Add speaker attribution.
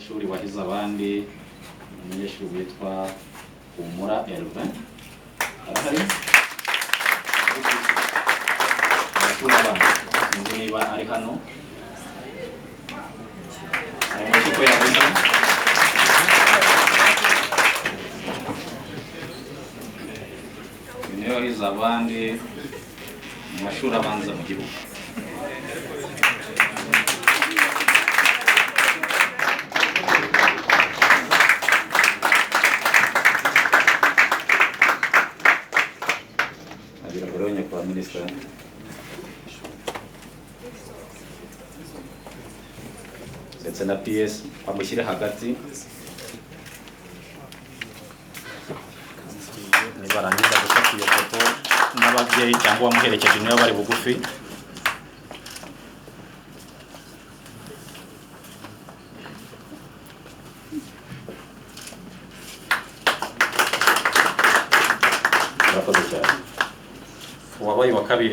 Speaker 1: Shuri wahize abandi umunyeshuri witwa Humura Elvin arahari sinzi niba ari hano ko yabuze niyo wahize abandi mu mashuri abanza mu gihugu. Kwa Minister ndetse na PS amushyire hagati nibarangiza gufata iyo foto n'ababyeyi cyangwa bamuherekeje niba bari bugufi. Wabaye wa kabiri